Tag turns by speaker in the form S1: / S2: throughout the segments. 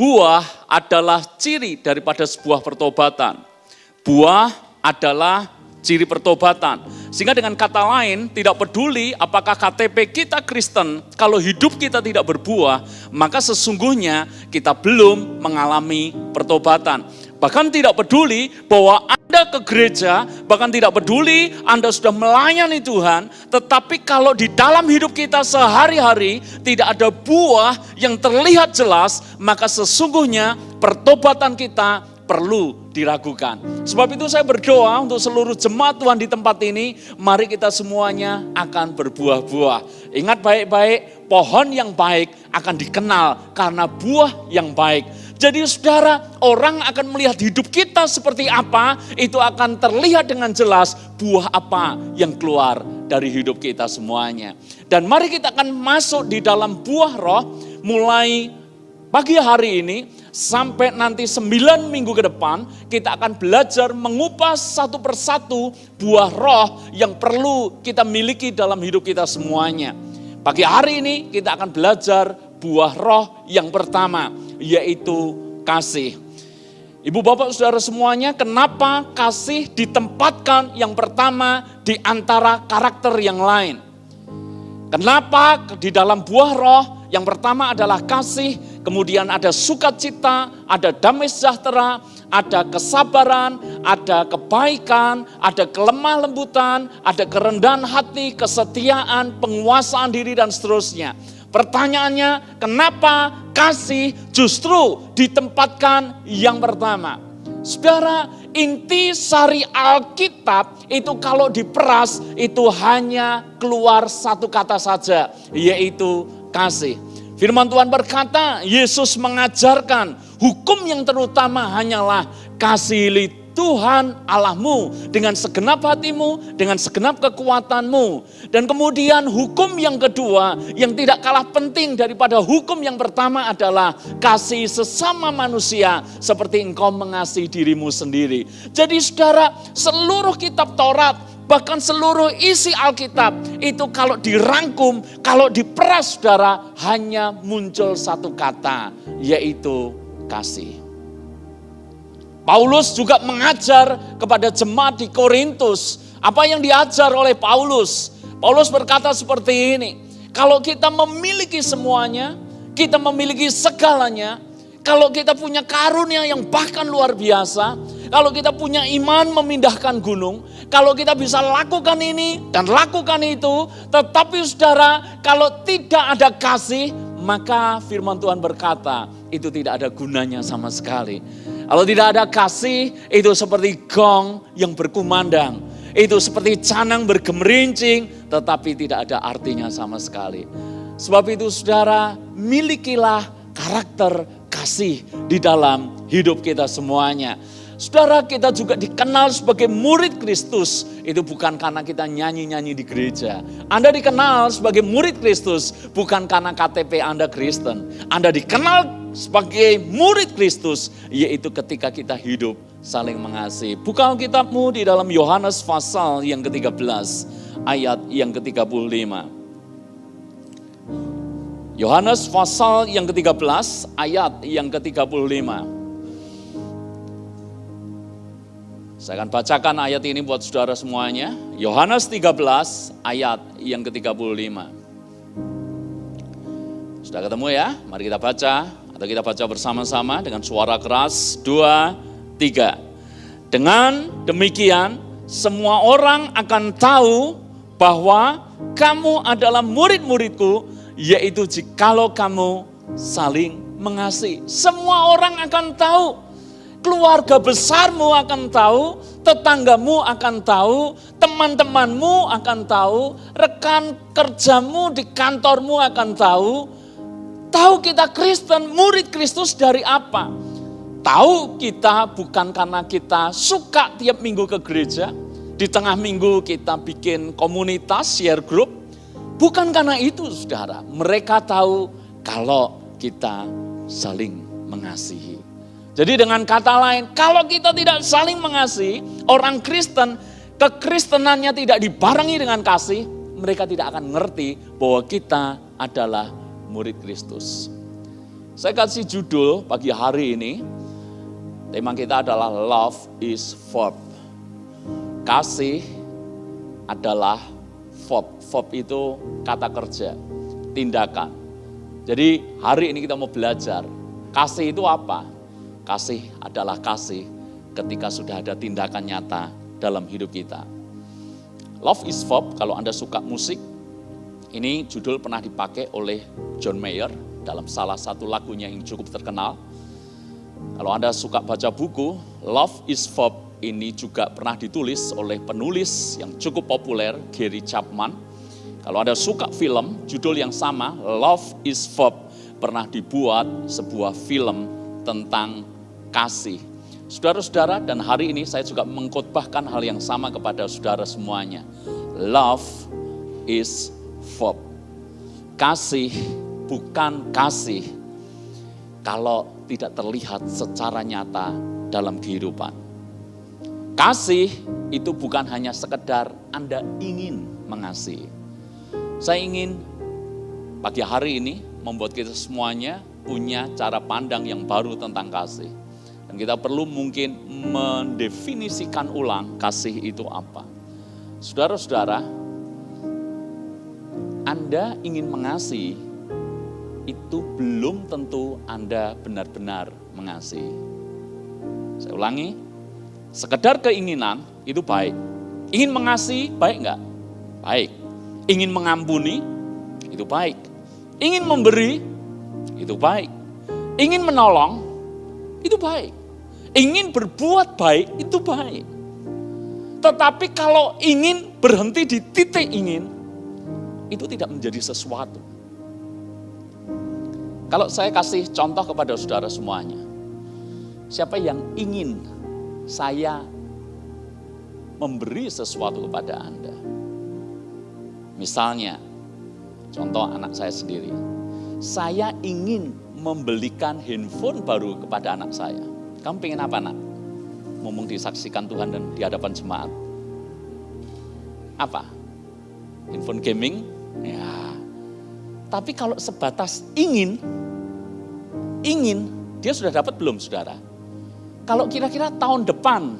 S1: Buah adalah ciri daripada sebuah pertobatan. Buah adalah ciri pertobatan. Sehingga dengan kata lain, tidak peduli apakah KTP kita Kristen, kalau hidup kita tidak berbuah, maka sesungguhnya kita belum mengalami pertobatan. Bahkan tidak peduli bahwa Anda ke gereja, bahkan tidak peduli Anda sudah melayani Tuhan, tetapi kalau di dalam hidup kita sehari-hari tidak ada buah yang terlihat jelas, maka sesungguhnya pertobatan kita perlu diragukan. Sebab itu saya berdoa untuk seluruh jemaat Tuhan di tempat ini, mari kita semuanya akan berbuah-buah. Ingat baik-baik, pohon yang baik akan dikenal karena buah yang baik. Jadi saudara, orang akan melihat hidup kita seperti apa, itu akan terlihat dengan jelas buah apa yang keluar dari hidup kita semuanya. Dan mari kita akan masuk di dalam buah roh mulai pagi hari ini sampai nanti 9 minggu ke depan, kita akan belajar mengupas satu persatu buah roh yang perlu kita miliki dalam hidup kita semuanya. Pagi hari ini kita akan belajar buah roh yang pertama, yaitu kasih. Ibu bapak saudara semuanya, kenapa kasih ditempatkan yang pertama di antara karakter yang lain? Kenapa di dalam buah roh yang pertama adalah kasih, kemudian ada sukacita, ada damai sejahtera, ada kesabaran, ada kebaikan, ada kelemah lembutan, ada kerendahan hati, kesetiaan, penguasaan diri dan seterusnya. Pertanyaannya, kenapa kasih justru ditempatkan yang pertama? Saudara, inti sari Alkitab itu kalau diperas itu hanya keluar satu kata saja, yaitu kasih. Firman Tuhan berkata, Yesus mengajarkan hukum yang terutama hanyalah kasihi Tuhan Allahmu dengan segenap hatimu, dengan segenap kekuatanmu. Dan kemudian hukum yang kedua yang tidak kalah penting daripada hukum yang pertama adalah kasih sesama manusia seperti engkau mengasihi dirimu sendiri. Jadi saudara, seluruh kitab Taurat, bahkan seluruh isi Alkitab itu kalau dirangkum, kalau diperas saudara, hanya muncul satu kata, yaitu kasih. Paulus juga mengajar kepada jemaat di Korintus. Apa yang diajar oleh Paulus? Paulus berkata seperti ini, kalau kita memiliki semuanya, kita memiliki segalanya, kalau kita punya karunia yang bahkan luar biasa, kalau kita punya iman memindahkan gunung, kalau kita bisa lakukan ini dan lakukan itu, tetapi saudara, kalau tidak ada kasih, maka firman Tuhan berkata, itu tidak ada gunanya sama sekali. Kalau tidak ada kasih, itu seperti gong yang berkumandang. Itu seperti canang bergemerincing, tetapi tidak ada artinya sama sekali. Sebab itu saudara, milikilah karakter kasih di dalam hidup kita semuanya. Saudara, kita juga dikenal sebagai murid Kristus. Itu bukan karena kita nyanyi-nyanyi di gereja. Anda dikenal sebagai murid Kristus bukan karena KTP Anda Kristen. Anda dikenal sebagai murid Kristus, yaitu ketika kita hidup saling mengasihi. Buka kitabmu di dalam Yohanes pasal yang ke-13, ayat yang ke-35. Yohanes pasal yang ke-13, ayat yang ke-35. Saya akan bacakan ayat ini buat saudara semuanya. Yohanes 13, ayat yang ke-35. Sudah ketemu ya? Mari kita baca. Atau kita baca bersama-sama dengan suara keras, 2, 3. Dengan demikian, semua orang akan tahu bahwa kamu adalah murid-muridku, yaitu jikalau kamu saling mengasihi. Semua orang akan tahu, keluarga besarmu akan tahu, tetanggamu akan tahu, teman-temanmu akan tahu, rekan kerjamu di kantormu akan tahu. Tahu kita Kristen, murid Kristus dari apa? Tahu kita bukan karena kita suka tiap minggu ke gereja, di tengah minggu kita bikin komunitas, share group. Bukan karena itu saudara, mereka tahu kalau kita saling mengasihi. Jadi dengan kata lain, kalau kita tidak saling mengasihi, orang Kristen, kekristenannya tidak dibarengi dengan kasih, mereka tidak akan ngerti bahwa kita adalah murid Kristus. Saya kasih judul pagi hari ini, tema kita adalah Love is Verb. Kasih adalah verb. Verb itu kata kerja, tindakan. Jadi hari ini kita mau belajar, kasih itu apa? Kasih adalah kasih ketika sudah ada tindakan nyata dalam hidup kita. Love is verb, kalau Anda suka musik, ini judul pernah dipakai oleh John Mayer dalam salah satu lagunya yang cukup terkenal. Kalau Anda suka baca buku, Love is Verb ini juga pernah ditulis oleh penulis yang cukup populer, Gary Chapman. Kalau Anda suka film, judul yang sama, Love is Verb, pernah dibuat sebuah film tentang kasih. Saudara-saudara, dan hari ini saya juga mengkhotbahkan hal yang sama kepada saudara semuanya. Love is verb. Kasih bukan kasih kalau tidak terlihat secara nyata dalam kehidupan. Kasih itu bukan hanya sekedar Anda ingin mengasihi. Saya ingin pagi hari ini membuat kita semuanya punya cara pandang yang baru tentang kasih. Dan kita perlu mungkin mendefinisikan ulang kasih itu apa. Saudara-saudara, Anda ingin mengasihi, itu belum tentu Anda benar-benar mengasihi. Saya ulangi, sekedar keinginan itu baik. Ingin mengasihi, baik enggak? Baik. Ingin mengampuni, itu baik. Ingin memberi, itu baik. Ingin menolong, itu baik. Ingin berbuat baik, itu baik. Tetapi kalau ingin berhenti di titik ingin, itu tidak menjadi sesuatu. Kalau saya kasih contoh kepada saudara semuanya, siapa yang ingin saya memberi sesuatu kepada Anda? Misalnya, contoh anak saya sendiri, saya ingin membelikan handphone baru kepada anak saya. Kamu pengen apa, nak? Ngomong disaksikan Tuhan dan di hadapan jemaat. Apa? Handphone gaming? Ya, tapi kalau sebatas ingin, dia sudah dapat belum, saudara? Kalau kira-kira tahun depan,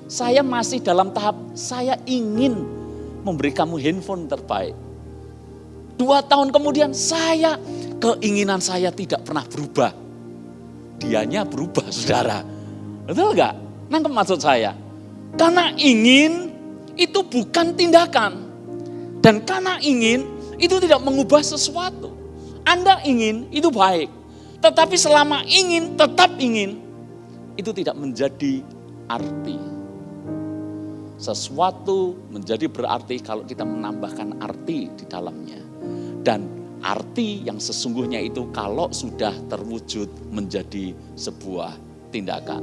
S1: saya masih dalam tahap, saya ingin memberi kamu handphone terbaik. 2 tahun kemudian, keinginan saya tidak pernah berubah. Dianya berubah, saudara. Betul gak? Nangkep maksud saya? Karena ingin, itu bukan tindakan. Dan karena ingin, itu tidak mengubah sesuatu. Anda ingin, itu baik. Tetapi selama ingin, tetap ingin, itu tidak menjadi arti. Sesuatu menjadi berarti kalau kita menambahkan arti di dalamnya. Dan arti yang sesungguhnya itu kalau sudah terwujud menjadi sebuah tindakan.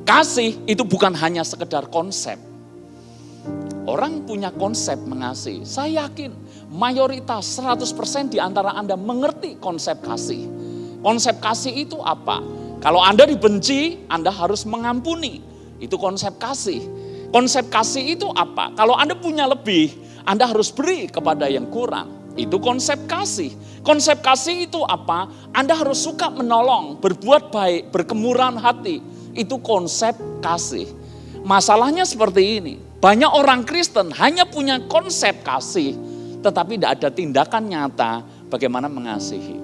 S1: Kasih itu bukan hanya sekedar konsep. Orang punya konsep mengasihi. Saya yakin mayoritas 100% di antara Anda mengerti konsep kasih. Konsep kasih itu apa? Kalau Anda dibenci, Anda harus mengampuni. Itu konsep kasih. Konsep kasih itu apa? Kalau Anda punya lebih, Anda harus beri kepada yang kurang. Itu konsep kasih. Konsep kasih itu apa? Anda harus suka menolong, berbuat baik, berkemurahan hati. Itu konsep kasih. Masalahnya seperti ini. Banyak orang Kristen hanya punya konsep kasih, tetapi tidak ada tindakan nyata bagaimana mengasihi.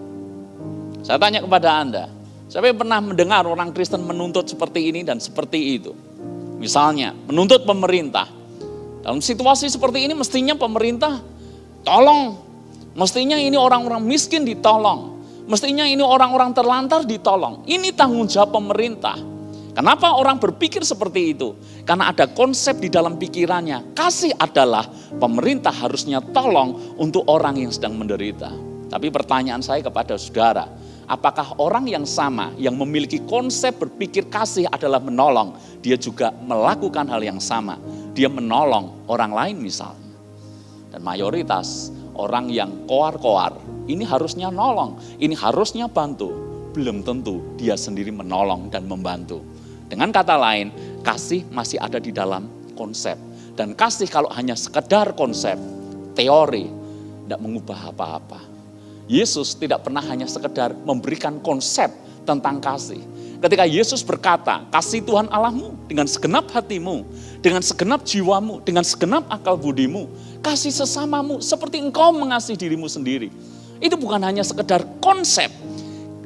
S1: Saya tanya kepada Anda, siapa yang pernah mendengar orang Kristen menuntut seperti ini dan seperti itu? Misalnya, menuntut pemerintah. Dalam situasi seperti ini mestinya pemerintah tolong. Mestinya ini orang-orang miskin ditolong. Mestinya ini orang-orang terlantar ditolong. Ini tanggung jawab pemerintah. Kenapa orang berpikir seperti itu? Karena ada konsep di dalam pikirannya. Kasih adalah pemerintah harusnya tolong untuk orang yang sedang menderita. Tapi pertanyaan saya kepada saudara, apakah orang yang sama yang memiliki konsep berpikir kasih adalah menolong, dia juga melakukan hal yang sama. Dia menolong orang lain misalnya. Dan mayoritas orang yang koar-koar, ini harusnya nolong, ini harusnya bantu. Belum tentu dia sendiri menolong dan membantu. Dengan kata lain, kasih masih ada di dalam konsep. Dan kasih kalau hanya sekedar konsep, teori, tidak mengubah apa-apa. Yesus tidak pernah hanya sekedar memberikan konsep tentang kasih. Ketika Yesus berkata, kasih Tuhan Allahmu dengan segenap hatimu, dengan segenap jiwamu, dengan segenap akal budimu, kasih sesamamu seperti engkau mengasihi dirimu sendiri. Itu bukan hanya sekedar konsep,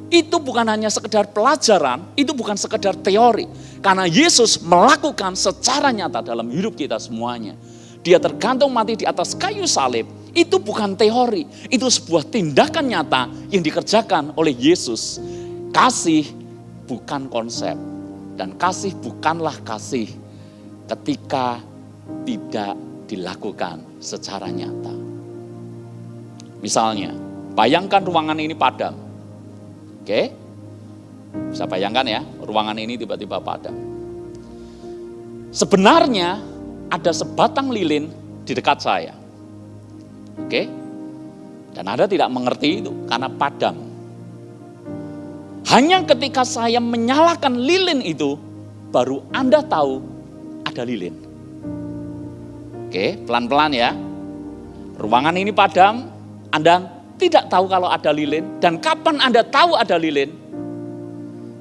S1: itu bukan hanya sekedar pelajaran, itu bukan sekedar teori. Karena Yesus melakukan secara nyata dalam hidup kita semuanya. Dia tergantung mati di atas kayu salib, itu bukan teori, itu sebuah tindakan nyata yang dikerjakan oleh Yesus. Kasih bukan konsep, dan kasih bukanlah kasih ketika tidak dilakukan secara nyata. Misalnya, bayangkan ruangan ini padam. Oke? Bisa bayangkan ya, ruangan ini tiba-tiba padam. Sebenarnya ada sebatang lilin di dekat saya. Oke? Dan Anda tidak mengerti itu karena padam. Hanya ketika saya menyalakan lilin itu, baru Anda tahu ada lilin. Oke, pelan-pelan ya. Ruangan ini padam, Anda tidak tahu kalau ada lilin. Dan kapan Anda tahu ada lilin?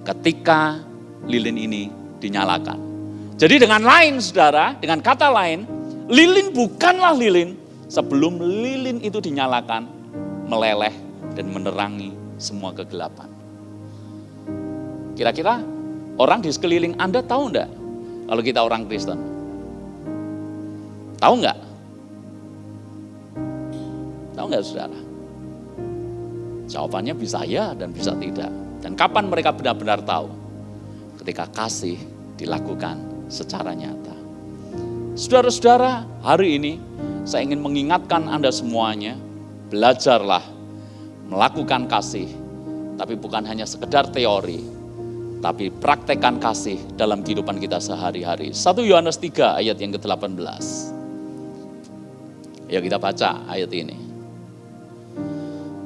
S1: Ketika lilin ini dinyalakan. Jadi dengan lain saudara, dengan kata lain, lilin bukanlah lilin sebelum lilin itu dinyalakan, meleleh dan menerangi semua kegelapan. Kira-kira orang di sekeliling Anda tahu enggak kalau kita orang Kristen? Tahu enggak? Tahu enggak saudara? Jawabannya bisa ya dan bisa tidak. Dan kapan mereka benar-benar tahu? Ketika kasih dilakukan secara nyata. Saudara-saudara, hari ini saya ingin mengingatkan Anda semuanya, belajarlah melakukan kasih, tapi bukan hanya sekedar teori, tapi praktekkan kasih dalam kehidupan kita sehari-hari. 1 Yohanes 3 ayat yang ke-18. Ayo kita baca ayat ini.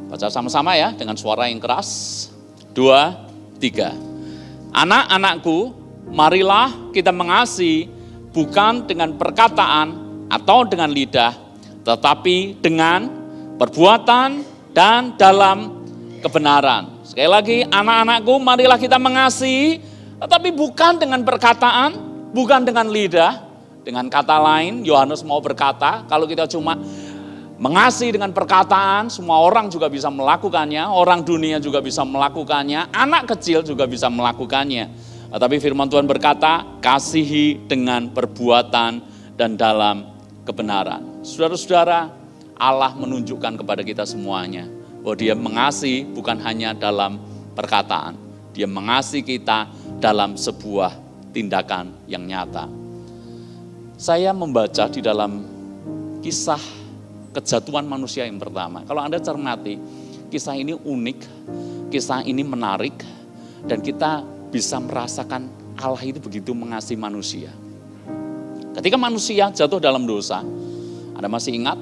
S1: Baca sama-sama ya, dengan suara yang keras. 2, 3. Anak-anakku, marilah kita mengasihi bukan dengan perkataan atau dengan lidah, tetapi dengan perbuatan dan dalam kebenaran. Sekali lagi, anak-anakku, marilah kita mengasihi, tetapi bukan dengan perkataan, bukan dengan lidah. Dengan kata lain, Yohanes mau berkata, kalau kita cuma mengasihi dengan perkataan, semua orang juga bisa melakukannya, orang dunia juga bisa melakukannya, anak kecil juga bisa melakukannya. Tapi firman Tuhan berkata, kasihi dengan perbuatan dan dalam kebenaran. Saudara-saudara, Allah menunjukkan kepada kita semuanya bahwa Dia mengasihi bukan hanya dalam perkataan, Dia mengasihi kita dalam sebuah tindakan yang nyata. Saya membaca di dalam kisah kejatuhan manusia yang pertama. Kalau Anda cermati, kisah ini unik, kisah ini menarik, dan kita bisa merasakan Allah itu begitu mengasihi manusia. Ketika manusia jatuh dalam dosa, Anda masih ingat,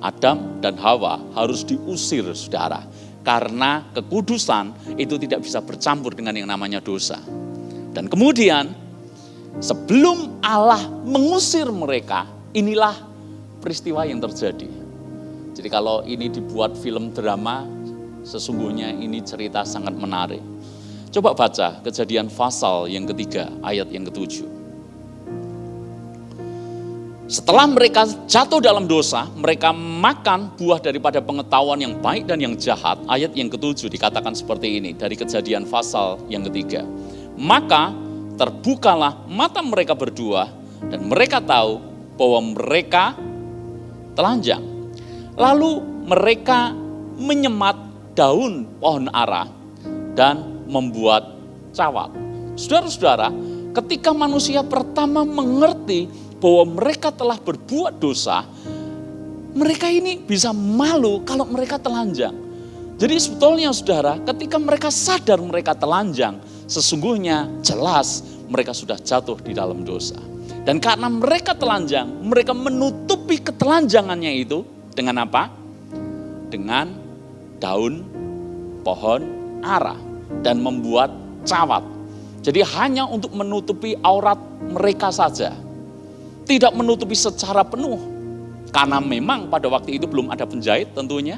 S1: Adam dan Hawa harus diusir saudara. Karena kekudusan itu tidak bisa bercampur dengan yang namanya dosa. Dan kemudian, sebelum Allah mengusir mereka, inilah peristiwa yang terjadi. Jadi kalau ini dibuat film drama, sesungguhnya ini cerita sangat menarik. Coba baca Kejadian pasal yang ketiga, ayat yang ke-7. Setelah mereka jatuh dalam dosa, mereka makan buah daripada pengetahuan yang baik dan yang jahat. Ayat yang ke-7 dikatakan seperti ini, dari Kejadian pasal yang ketiga. Maka terbukalah mata mereka berdua, dan mereka tahu bahwa mereka telanjang. Lalu mereka menyemat daun pohon ara dan membuat cawat. Saudara-saudara, ketika manusia pertama mengerti bahwa mereka telah berbuat dosa, mereka ini bisa malu kalau mereka telanjang. Jadi sebetulnya saudara, ketika mereka sadar mereka telanjang, sesungguhnya jelas mereka sudah jatuh di dalam dosa. Dan karena mereka telanjang, mereka menutupi ketelanjangannya itu dengan apa? Dengan daun pohon ara dan membuat cawat. Jadi hanya untuk menutupi aurat mereka saja. Tidak menutupi secara penuh. Karena memang pada waktu itu belum ada penjahit tentunya.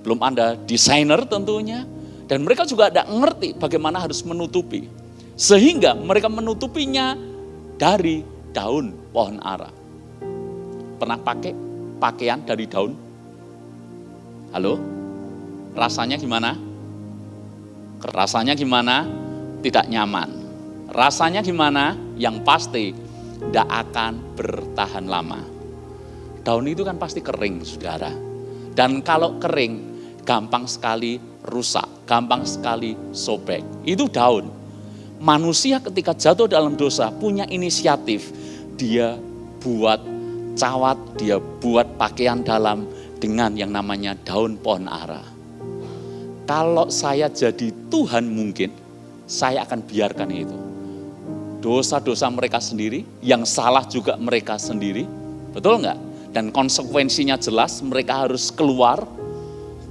S1: belum ada desainer tentunya, dan mereka juga tidak ngerti bagaimana harus menutupi. Sehingga mereka menutupinya dari daun pohon ara. Pernah pakai pakaian dari daun? Halo? Rasanya gimana? Rasanya gimana? Tidak nyaman. Rasanya gimana? Yang pasti tidak akan bertahan lama. Daun itu kan pasti kering, saudara. Dan kalau kering, gampang sekali rusak, gampang sekali sobek. Itu daun. Manusia ketika jatuh dalam dosa punya inisiatif. Dia buat cawat, dia buat pakaian dalam dengan yang namanya daun pohon ara. Kalau saya jadi Tuhan mungkin, saya akan biarkan itu. Dosa-dosa mereka sendiri, yang salah juga mereka sendiri. Betul enggak? Dan konsekuensinya jelas, mereka harus keluar.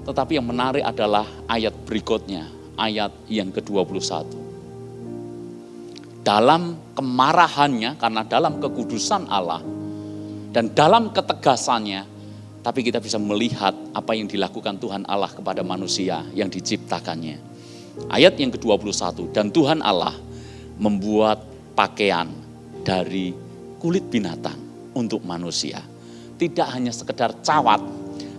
S1: Tetapi yang menarik adalah ayat berikutnya, ayat yang ke-21. Dalam kemarahannya, karena dalam kekudusan Allah, dan dalam ketegasannya, tapi kita bisa melihat apa yang dilakukan Tuhan Allah kepada manusia yang diciptakannya. Ayat yang ke-21, dan Tuhan Allah membuat pakaian dari kulit binatang untuk manusia. Tidak hanya sekedar cawat,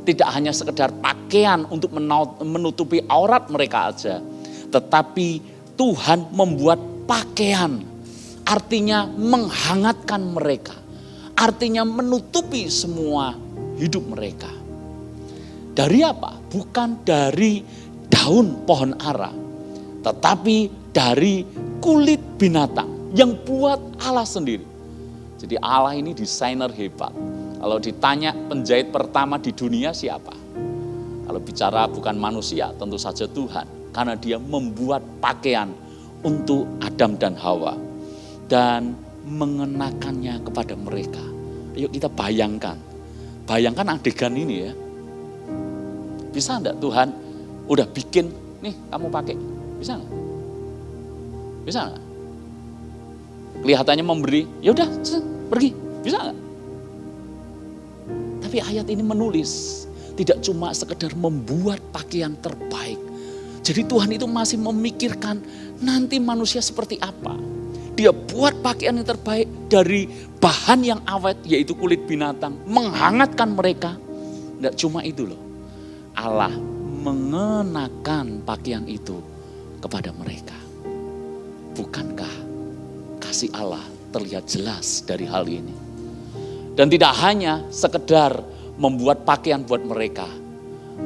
S1: tidak hanya sekedar pakaian untuk menutupi aurat mereka aja. Tetapi Tuhan membuat pakaian, artinya menghangatkan mereka. Artinya menutupi semua hidup mereka. Dari apa? Bukan dari daun pohon ara, tetapi dari kulit binatang yang buat Allah sendiri. Jadi Allah ini desainer hebat. Kalau ditanya penjahit pertama di dunia siapa? Kalau bicara bukan manusia, tentu saja Tuhan. Karena dia membuat pakaian untuk Adam dan Hawa. Dan mengenakannya kepada mereka. Yuk kita bayangkan. Bayangkan adegan ini ya. Bisa enggak Tuhan udah bikin, nih kamu pakai. Bisa enggak? Bisa enggak? Kelihatannya memberi, ya udah pergi. Bisa enggak? Tapi ayat ini menulis, tidak cuma sekedar membuat pakaian terbaik. Jadi Tuhan itu masih memikirkan nanti manusia seperti apa. Dia buat pakaian yang terbaik dari bahan yang awet, yaitu kulit binatang. Menghangatkan mereka. Tidak cuma itu loh. Allah mengenakan pakaian itu kepada mereka. Bukankah kasih Allah terlihat jelas dari hal ini? Dan tidak hanya sekedar membuat pakaian buat mereka.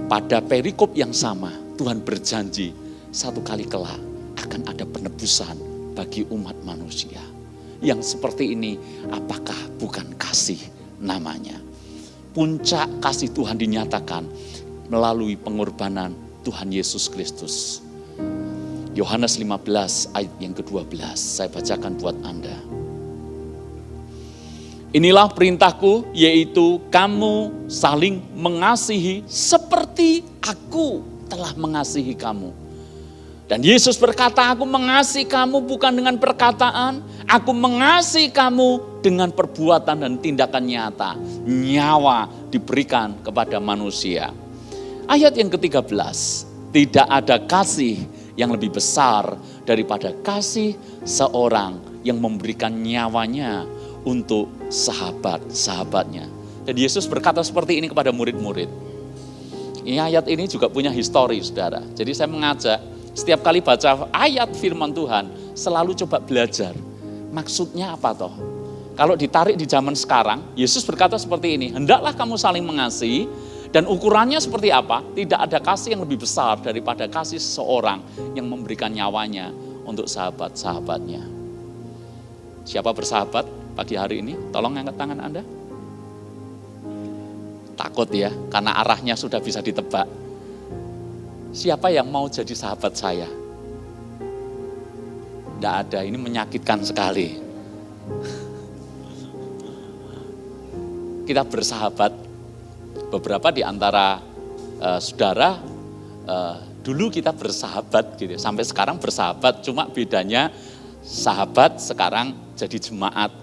S1: Pada perikop yang sama, Tuhan berjanji satu kali kelak akan ada penebusan bagi umat manusia. Yang seperti ini, apakah bukan kasih namanya? Puncak kasih Tuhan dinyatakan melalui pengorbanan Tuhan Yesus Kristus. Yohanes 15 ayat yang ke-12, saya bacakan buat Anda. Inilah perintahku, yaitu kamu saling mengasihi seperti aku telah mengasihi kamu. Dan Yesus berkata, aku mengasihi kamu bukan dengan perkataan, aku mengasihi kamu dengan perbuatan dan tindakan nyata. Nyawa diberikan kepada manusia. Ayat yang ke-13, tidak ada kasih yang lebih besar daripada kasih seorang yang memberikan nyawanya untuk sahabat-sahabatnya. Dan Yesus berkata seperti ini kepada murid-murid. Ini ayat ini juga punya histori, saudara. Jadi saya mengajak, setiap kali baca ayat firman Tuhan, selalu coba belajar. Maksudnya apa toh? Kalau ditarik di zaman sekarang, Yesus berkata seperti ini, hendaklah kamu saling mengasihi, dan ukurannya seperti apa? Tidak ada kasih yang lebih besar daripada kasih seseorang yang memberikan nyawanya untuk sahabat-sahabatnya. Siapa bersahabat pagi hari ini? Tolong angkat tangan Anda. Takut ya, karena arahnya sudah bisa ditebak. Siapa yang mau jadi sahabat saya? Tidak ada, ini menyakitkan sekali. Kita bersahabat, beberapa di antara saudara, dulu kita bersahabat gitu, sampai sekarang bersahabat, cuma bedanya sahabat sekarang jadi jemaat.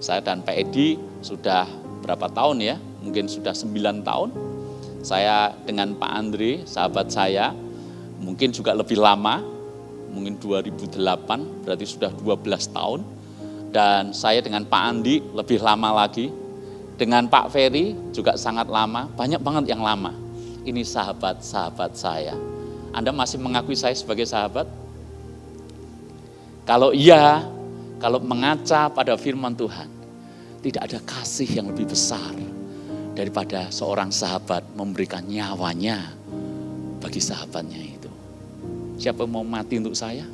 S1: Saya dan Pak Edi sudah berapa tahun ya, mungkin sudah 9 tahun Saya dengan Pak Andre, sahabat saya, mungkin juga lebih lama, mungkin 2008, berarti sudah 12 tahun. Dan saya dengan Pak Andi lebih lama lagi. Dengan Pak Ferry juga sangat lama, banyak banget yang lama. Ini sahabat-sahabat saya. Anda masih mengakui saya sebagai sahabat? Kalau iya, kalau mengaca pada firman Tuhan, tidak ada kasih yang lebih besar daripada seorang sahabat memberikan nyawanya bagi sahabatnya itu. Siapa yang mau mati untuk saya?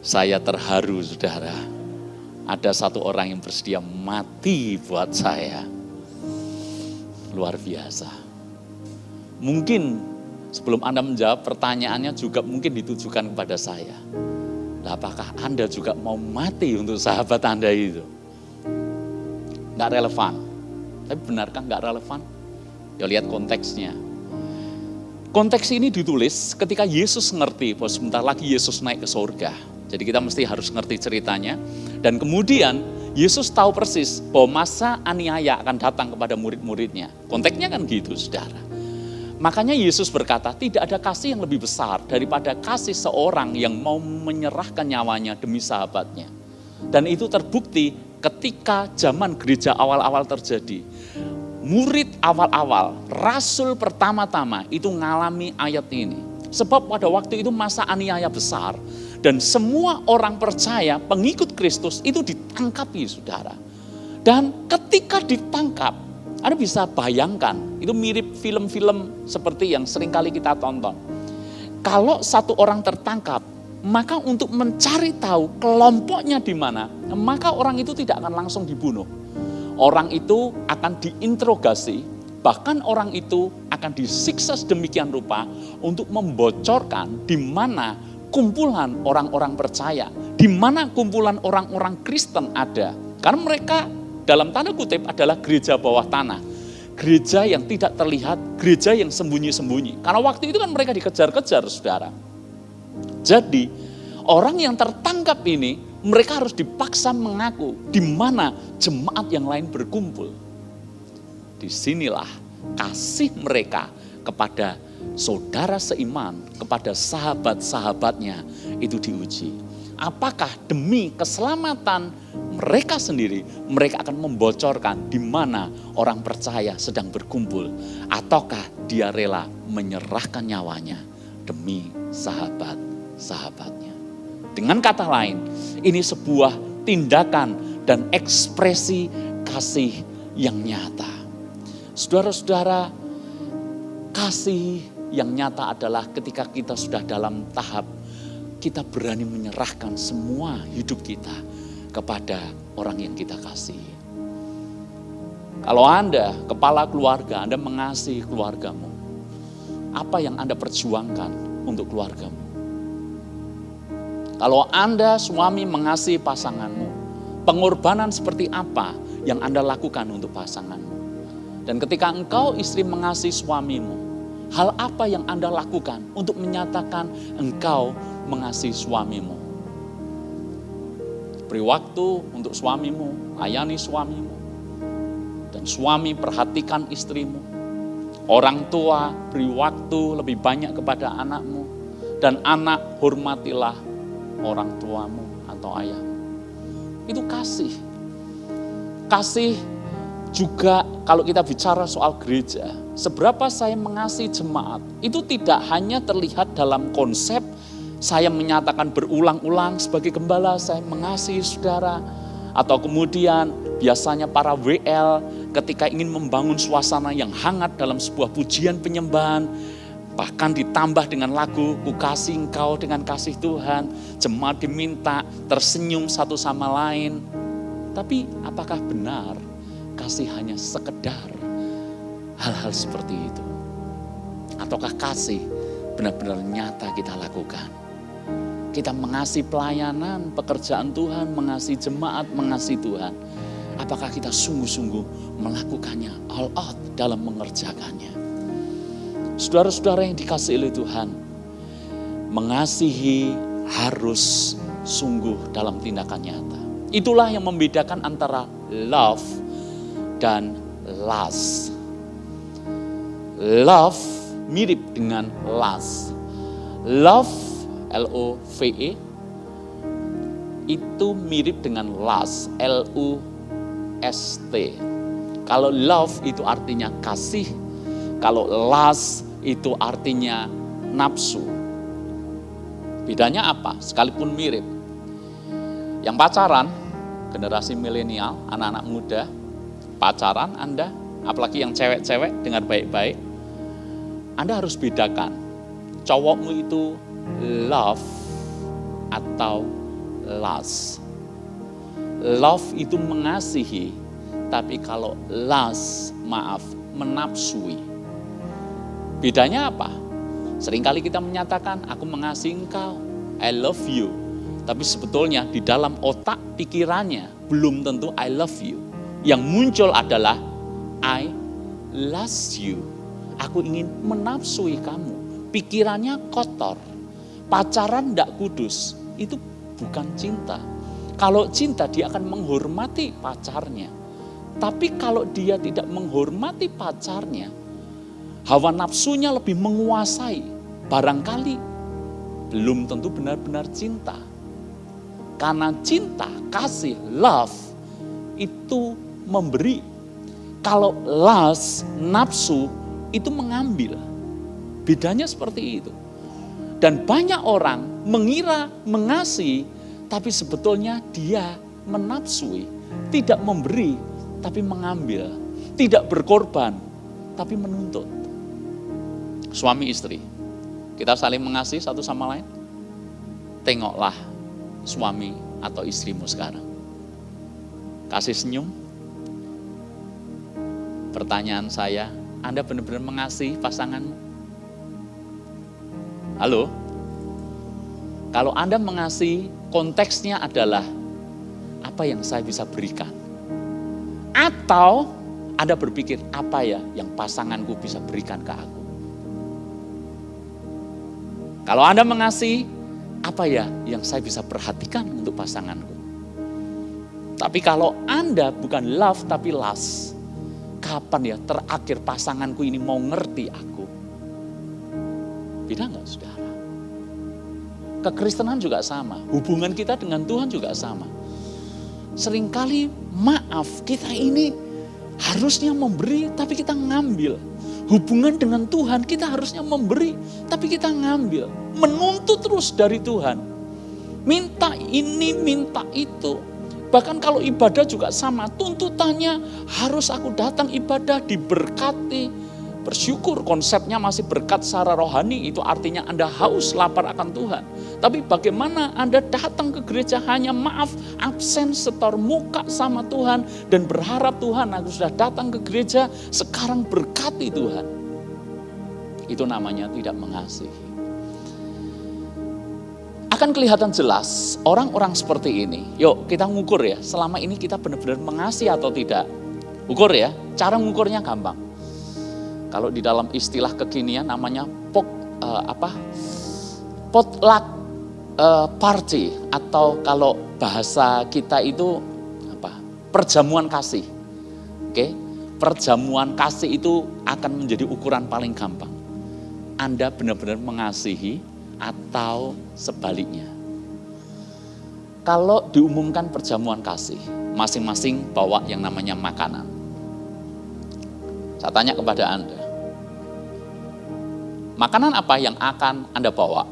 S1: Saya terharu, saudara. Ada satu orang yang bersedia mati buat saya. Luar biasa. Mungkin sebelum Anda menjawab pertanyaannya juga mungkin ditujukan kepada saya. Nah, apakah Anda juga mau mati untuk sahabat Anda itu? Nggak relevan. Tapi benarkah nggak relevan? Ya lihat konteksnya. Konteks ini ditulis ketika Yesus ngerti bahwa sebentar lagi Yesus naik ke surga. Jadi kita mesti harus ngerti ceritanya. Dan kemudian Yesus tahu persis bahwa masa aniaya akan datang kepada murid-muridnya. Konteksnya kan gitu, saudara. Makanya Yesus berkata, tidak ada kasih yang lebih besar daripada kasih seorang yang mau menyerahkan nyawanya demi sahabatnya. Dan itu terbukti ketika zaman gereja awal-awal terjadi. Murid awal-awal, rasul pertama-tama itu ngalami ayat ini. Sebab pada waktu itu masa aniaya besar. Dan semua orang percaya pengikut Kristus itu ditangkapi, saudara. Dan ketika ditangkap, Anda bisa bayangkan, itu mirip film-film seperti yang seringkali kita tonton. Kalau satu orang tertangkap, maka untuk mencari tahu kelompoknya di mana, maka orang itu tidak akan langsung dibunuh. Orang itu akan diinterogasi, bahkan orang itu akan disiksa sedemikian rupa untuk membocorkan di mana kumpulan orang-orang percaya, di mana kumpulan orang-orang Kristen ada. Karena mereka dalam tanda kutip adalah gereja bawah tanah. Gereja yang tidak terlihat, gereja yang sembunyi-sembunyi. Karena waktu itu kan mereka dikejar-kejar, saudara. Jadi orang yang tertangkap ini, mereka harus dipaksa mengaku di mana jemaat yang lain berkumpul. Disinilah kasih mereka kepada saudara seiman, kepada sahabat-sahabatnya itu diuji. Apakah demi keselamatan mereka sendiri, mereka akan membocorkan di mana orang percaya sedang berkumpul, ataukah dia rela menyerahkan nyawanya demi sahabat-sahabatnya. Dengan kata lain, ini sebuah tindakan dan ekspresi kasih yang nyata. Saudara-saudara, kasih yang nyata adalah ketika kita sudah dalam tahap kita berani menyerahkan semua hidup kita kepada orang yang kita kasih. Kalau Anda, kepala keluarga, Anda mengasihi keluargamu, apa yang Anda perjuangkan untuk keluargamu? Kalau Anda suami mengasihi pasanganmu, pengorbanan seperti apa yang Anda lakukan untuk pasanganmu? Dan ketika engkau istri mengasihi suamimu, hal apa yang Anda lakukan untuk menyatakan engkau mengasihi suamimu? Beri waktu untuk suamimu, layani suamimu. Dan suami perhatikan istrimu. Orang tua beri waktu lebih banyak kepada anakmu. Dan anak hormatilah orang tuamu atau ayahmu. Itu kasih. Kasih juga kalau kita bicara soal gereja, seberapa saya mengasihi jemaat, itu tidak hanya terlihat dalam konsep saya menyatakan berulang-ulang sebagai gembala, saya mengasihi saudara. Atau kemudian biasanya para WL ketika ingin membangun suasana yang hangat dalam sebuah pujian penyembahan, bahkan ditambah dengan lagu, ku kasih engkau dengan kasih Tuhan, jemaat diminta tersenyum satu sama lain. Tapi apakah benar kasih hanya sekedar hal-hal seperti itu? Ataukah kasih benar-benar nyata kita lakukan? Kita mengasihi pelayanan, pekerjaan Tuhan, mengasihi jemaat, mengasihi Tuhan. Apakah kita sungguh-sungguh melakukannya all out dalam mengerjakannya? Saudara-saudara yang dikasihi oleh Tuhan, mengasihi harus sungguh dalam tindakan nyata. Itulah yang membedakan antara love dan lust. Love mirip dengan lust. Love, L-O-V-E, itu mirip dengan lust, L-U-S-T. Kalau love itu artinya kasih, kalau lust itu artinya nafsu. Bedanya apa? Sekalipun mirip. Yang pacaran, generasi milenial, anak-anak muda, pacaran Anda, apalagi yang cewek-cewek, dengar baik-baik, Anda harus bedakan, cowokmu itu love atau lust. Love itu mengasihi, tapi kalau lust, maaf, menafsui. Bedanya apa? Seringkali kita menyatakan, aku mengasihi engkau, I love you. Tapi sebetulnya di dalam otak pikirannya belum tentu I love you. Yang muncul adalah I lust you. Aku ingin menafsui kamu. Pikirannya kotor. Pacaran tidak kudus. Itu bukan cinta. Kalau cinta dia akan menghormati pacarnya. Tapi kalau dia tidak menghormati pacarnya, hawa nafsunya lebih menguasai. Barangkali belum tentu benar-benar cinta. Karena cinta, kasih, love, itu memberi. Kalau lust, nafsu, itu mengambil. Bedanya seperti itu. Dan banyak orang mengira mengasihi, tapi sebetulnya dia menafsui. Tidak memberi, tapi mengambil. Tidak berkorban, tapi menuntut. Suami istri, kita saling mengasihi satu sama lain. Tengoklah suami atau istrimu sekarang. Kasih senyum. Pertanyaan saya, Anda benar-benar mengasihi pasanganmu? Halo? Kalau Anda mengasihi, konteksnya adalah apa yang saya bisa berikan. Atau Anda berpikir, apa ya yang pasanganku bisa berikan ke aku? Kalau Anda mengasihi, apa ya yang saya bisa perhatikan untuk pasanganku? Tapi kalau Anda bukan love tapi lust, kapan ya terakhir pasanganku ini mau ngerti aku? Beda nggak saudara? Kekristenan juga sama, hubungan kita dengan Tuhan juga sama. Seringkali maaf, kita ini harusnya memberi tapi kita ngambil. Hubungan dengan Tuhan kita harusnya memberi, tapi kita ngambil. Menuntut terus dari Tuhan. Minta ini, minta itu. Bahkan kalau ibadah juga sama, tuntutannya harus aku datang ibadah, diberkati. Bersyukur konsepnya masih berkat secara rohani, itu artinya Anda haus lapar akan Tuhan. Tapi bagaimana Anda datang ke gereja hanya maaf, absen, setor muka sama Tuhan, dan berharap Tuhan aku sudah datang ke gereja, sekarang berkati Tuhan. Itu namanya tidak mengasihi. Akan kelihatan jelas orang-orang seperti ini. Yuk kita ngukur ya, selama ini kita benar-benar mengasihi atau tidak. Ukur ya, cara ngukurnya gampang. Kalau di dalam istilah kekinian namanya potluck party, atau kalau bahasa kita itu perjamuan kasih. Oke, perjamuan kasih itu akan menjadi ukuran paling gampang. Anda benar-benar mengasihi atau sebaliknya. Kalau diumumkan perjamuan kasih, masing-masing bawa yang namanya makanan. Saya tanya kepada Anda, makanan apa yang akan Anda bawa?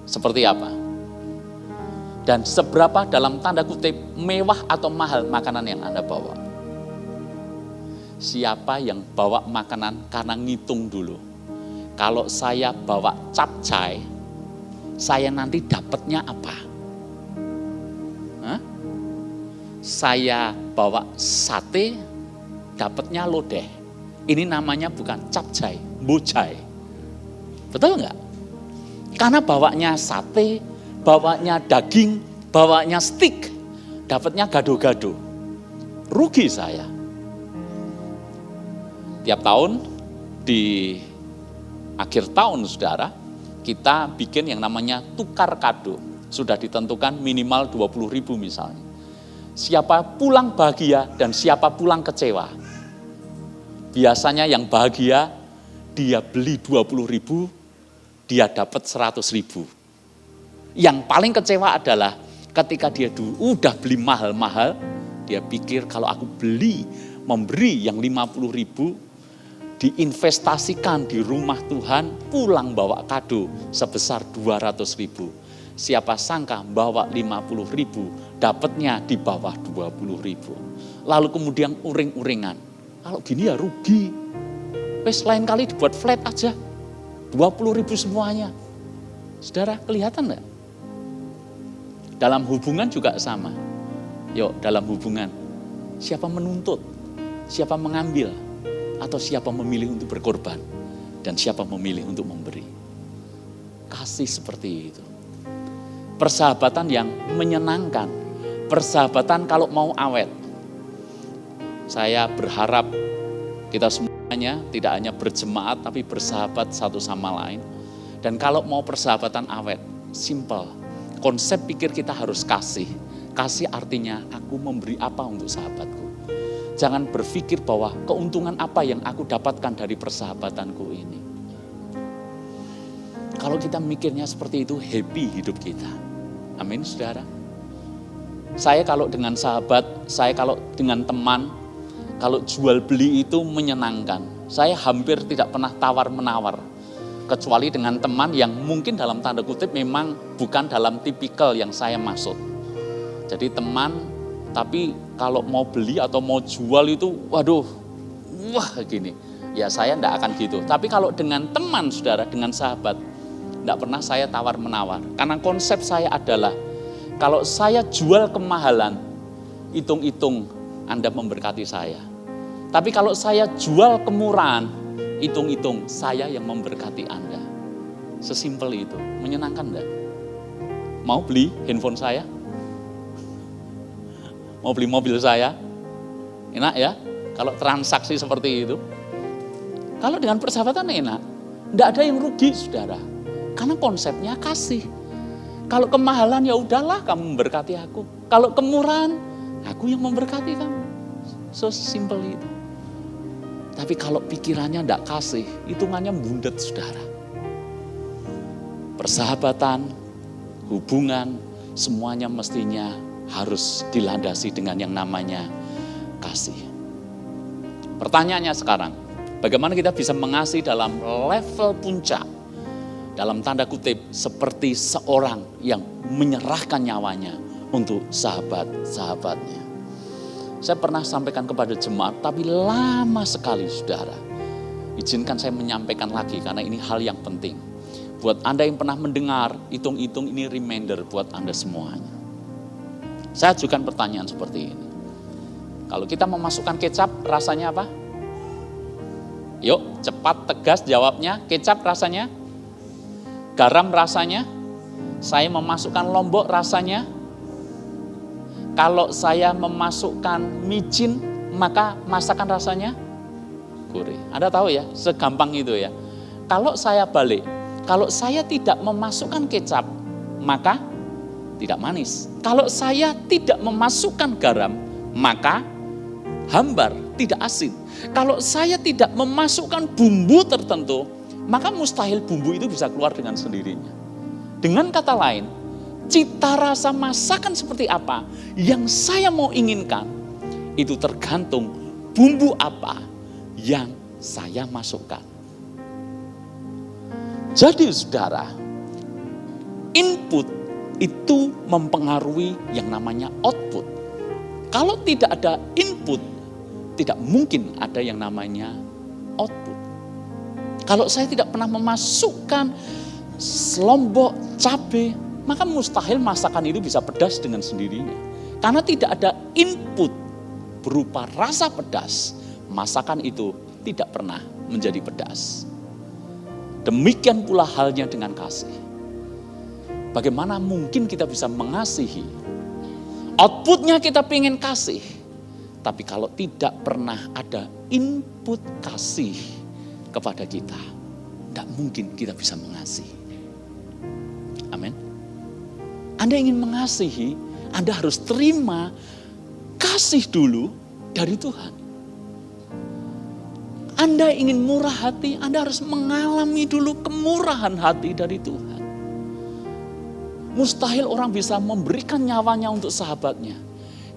S1: Seperti apa? Dan seberapa dalam tanda kutip mewah atau mahal makanan yang Anda bawa? Siapa yang bawa makanan karena ngitung dulu? Kalau saya bawa capcay, saya nanti dapatnya apa? Hah? Saya bawa sate, dapatnya lodeh. Ini namanya bukan capcay, bocai. Betul nggak? Karena bawanya sate, bawanya daging, bawanya steak, dapatnya gado-gado. Rugi saya. Tiap tahun di akhir tahun saudara, kita bikin yang namanya tukar kado. Sudah ditentukan minimal 20.000 misalnya. siapa pulang bahagia dan siapa pulang kecewa. Biasanya yang bahagia, dia beli 20.000, dia dapat 100.000. Yang paling kecewa adalah ketika dia udah beli mahal-mahal, dia pikir kalau aku memberi yang 50.000, diinvestasikan di rumah Tuhan, pulang bawa kado sebesar 200.000. Siapa sangka bawa 50.000, dapatnya di bawah 20.000. Lalu kemudian uring-uringan, kalau gini ya rugi. Wes lain kali dibuat flat aja, 20.000 semuanya. Saudara, kelihatan enggak? Dalam hubungan juga sama. Yuk, dalam hubungan, siapa menuntut, siapa mengambil, atau siapa memilih untuk berkorban, dan siapa memilih untuk memberi. Kasih seperti itu. Persahabatan yang menyenangkan, persahabatan kalau mau awet. Saya berharap kita semuanya tidak hanya berjemaat, tapi bersahabat satu sama lain. Dan kalau mau persahabatan awet, simple. Konsep pikir kita harus kasih. Kasih artinya aku memberi apa untuk sahabatku. Jangan berpikir bahwa keuntungan apa yang aku dapatkan dari persahabatanku ini. Kalau kita mikirnya seperti itu, happy hidup kita. Amin, saudara. Saya kalau dengan sahabat, saya kalau dengan teman, kalau jual beli itu menyenangkan. Saya hampir tidak pernah tawar-menawar. Kecuali dengan teman yang mungkin dalam tanda kutip memang bukan dalam tipikal yang saya maksud. Jadi teman, tapi kalau mau beli atau mau jual itu, waduh, wah gini. Ya saya enggak akan gitu. Tapi kalau dengan teman, saudara, dengan sahabat, enggak pernah saya tawar-menawar. Karena konsep saya adalah, kalau saya jual kemahalan, hitung-hitung Anda memberkati saya. Tapi kalau saya jual kemurahan, hitung-hitung saya yang memberkati Anda. Sesimpel itu, menyenangkan enggak? Mau beli handphone saya? Mau beli mobil saya? Enak ya? Kalau transaksi seperti itu. Kalau dengan persahabatan enak. Enggak ada yang rugi, saudara. Karena konsepnya kasih. Kalau kemahalan ya udahlah kamu memberkati aku. Kalau kemurahan, aku yang memberkati kamu. So simple itu. Tapi kalau pikirannya enggak kasih, hitungannya bundet, saudara. Persahabatan, hubungan, semuanya mestinya harus dilandasi dengan yang namanya kasih. Pertanyaannya sekarang, bagaimana kita bisa mengasihi dalam level puncak? Dalam tanda kutip, seperti seorang yang menyerahkan nyawanya untuk sahabat-sahabatnya. Saya pernah sampaikan kepada jemaat, tapi lama sekali, saudara. Izinkan saya menyampaikan lagi, karena ini hal yang penting. Buat Anda yang pernah mendengar, hitung-hitung ini reminder buat Anda semuanya. Saya ajukan pertanyaan seperti ini. Kalau kita memasukkan kecap, rasanya apa? Yuk, cepat, tegas jawabnya. Kecap rasanya? Garam rasanya? Saya memasukkan lombok rasanya? Kalau saya memasukkan micin, maka masakan rasanya gurih. Anda tahu ya, segampang itu ya. Kalau saya balik, kalau saya tidak memasukkan kecap, maka tidak manis. Kalau saya tidak memasukkan garam, maka hambar, tidak asin. Kalau saya tidak memasukkan bumbu tertentu, maka mustahil bumbu itu bisa keluar dengan sendirinya. Dengan kata lain, cita rasa masakan seperti apa yang saya mau inginkan, itu tergantung bumbu apa yang saya masukkan. Jadi saudara, input itu mempengaruhi yang namanya output. Kalau tidak ada input, tidak mungkin ada yang namanya output. Kalau saya tidak pernah memasukkan lombok, cabai, maka mustahil masakan itu bisa pedas dengan sendirinya. Karena tidak ada input berupa rasa pedas, masakan itu tidak pernah menjadi pedas. Demikian pula halnya dengan kasih. Bagaimana mungkin kita bisa mengasihi? Outputnya kita pengen kasih. Tapi kalau tidak pernah ada input kasih kepada kita, tidak mungkin kita bisa mengasihi. Amin. Anda ingin mengasihi, Anda harus terima kasih dulu dari Tuhan. Anda ingin murah hati, Anda harus mengalami dulu kemurahan hati dari Tuhan. Mustahil orang bisa memberikan nyawanya untuk sahabatnya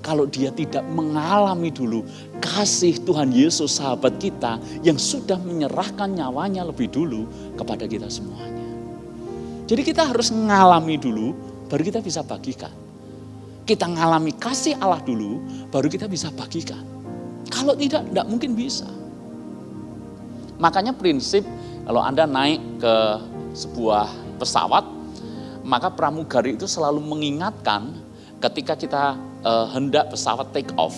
S1: kalau dia tidak mengalami dulu kasih Tuhan Yesus sahabat kita yang sudah menyerahkan nyawanya lebih dulu kepada kita semuanya. Jadi kita harus mengalami dulu, baru kita bisa bagikan. Kita mengalami kasih Allah dulu, baru kita bisa bagikan. Kalau tidak mungkin bisa. Makanya prinsip kalau Anda naik ke sebuah pesawat, maka pramugari itu selalu mengingatkan ketika kita hendak pesawat take off.